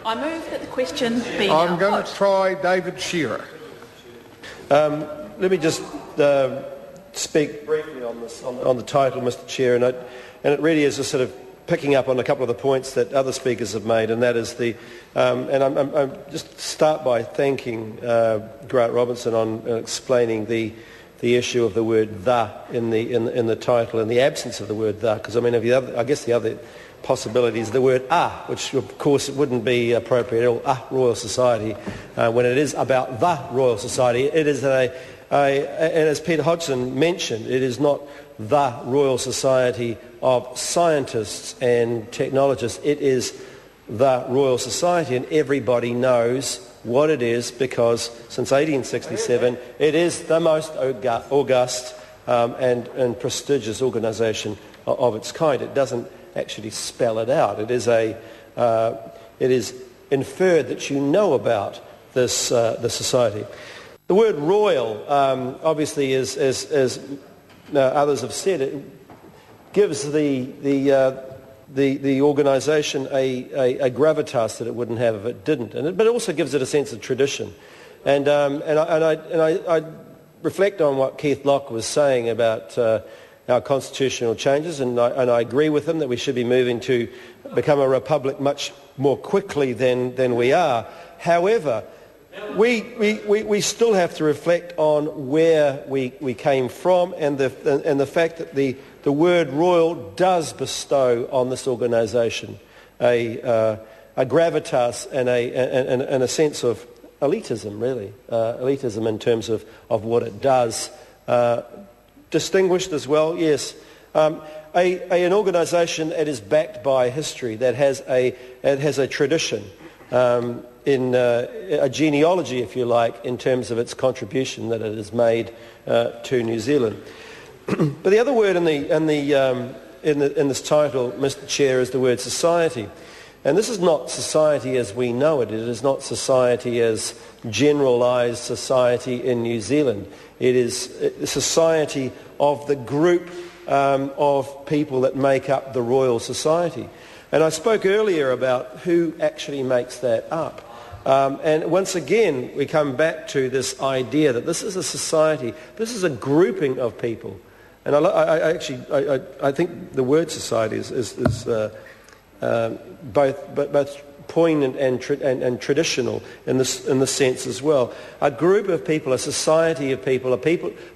I move that the question be I'm now going put. to try David Shearer. Let me just speak briefly on this, on the title, Mr. Chair, and it really is just sort of picking up on a couple of the points that other speakers have made, and that is the, and I'm just start by thanking Grant Robinson on explaining the issue of the word "the" in the title and the absence of the word "the," because I mean, I guess the other possibility is the word which of course it wouldn't be appropriate at all, Royal Society, when it is about the Royal Society. It is and as Peter Hodgson mentioned, it is not the Royal Society of Scientists and Technologists. It is the Royal Society, and everybody knows what it is because since 1867 it is the most august and prestigious organisation of its kind. It doesn't actually spell it out. It is inferred that you know about this the society. The word royal, obviously, as others have said, it gives the organisation a gravitas that it wouldn't have if it didn't, but it also gives it a sense of tradition. And I reflect on what Keith Locke was saying about our constitutional changes, and I agree with him that we should be moving to become a republic much more quickly than we are. However, we still have to reflect on where we came from and the fact that the word royal does bestow on this organisation a gravitas and a sense of elitism, really, elitism in terms of what it does. Distinguished as well, yes. An organisation that is backed by history, that has a tradition, in a genealogy, if you like, in terms of its contribution that it has made to New Zealand. But the other word in this title, Mr. Chair, is the word society. And this is not society as we know it. It is not society as generalised society in New Zealand. It is a society of the group of people that make up the Royal Society. And I spoke earlier about who actually makes that up. And once again, we come back to this idea that this is a society, this is a grouping of people. And I think the word society is both poignant and traditional in the sense as well. A group of people, a society of people,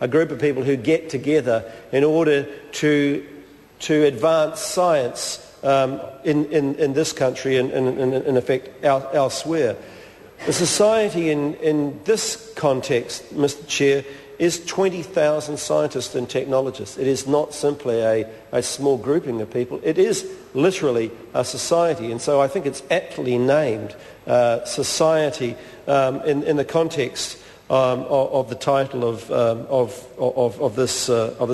a group of people who get together in order to advance science in this country and in effect elsewhere. The society in this context, Mr. Chair, is 20,000 scientists and technologists. It is not simply a small grouping of people. It is literally a society, and so I think it's aptly named society in the context of the title of this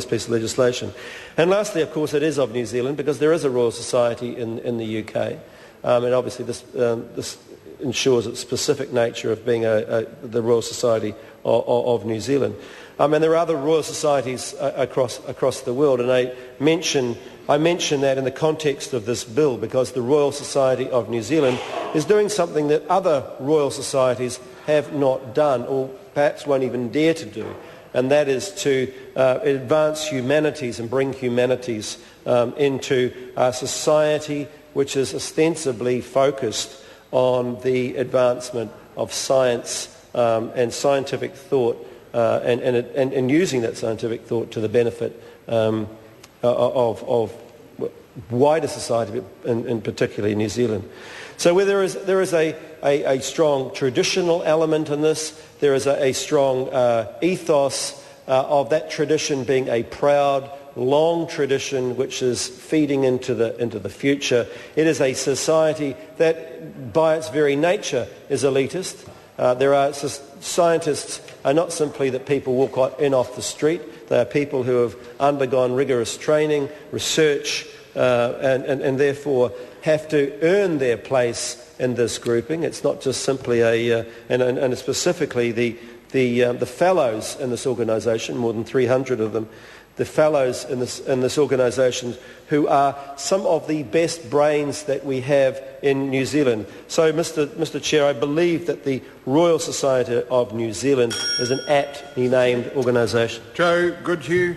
piece of legislation. And lastly, of course, it is of New Zealand because there is a Royal Society in the UK, and obviously this ensures its specific nature of being the Royal Society of New Zealand. And there are other Royal Societies across the world, and I mention that in the context of this bill because the Royal Society of New Zealand is doing something that other Royal Societies have not done or perhaps won't even dare to do, and that is to advance humanities and bring humanities into a society which is ostensibly focused on the advancement of science and scientific thought and using that scientific thought to the benefit of wider society, and particularly New Zealand. So where there is a strong traditional element in this, there is a strong ethos of that tradition being a proud, long tradition which is feeding into the future. It is a society that by its very nature is elitist. Scientists are not simply that people walk in off the street. They are people who have undergone rigorous training, research, and therefore have to earn their place in this grouping. It's not just simply and specifically the fellows in this organisation, more than 300 of them, the fellows in this organisation who are some of the best brains that we have in New Zealand. So, Mr. Chair, I believe that the Royal Society of New Zealand is an aptly named organisation. Joe Goodhue.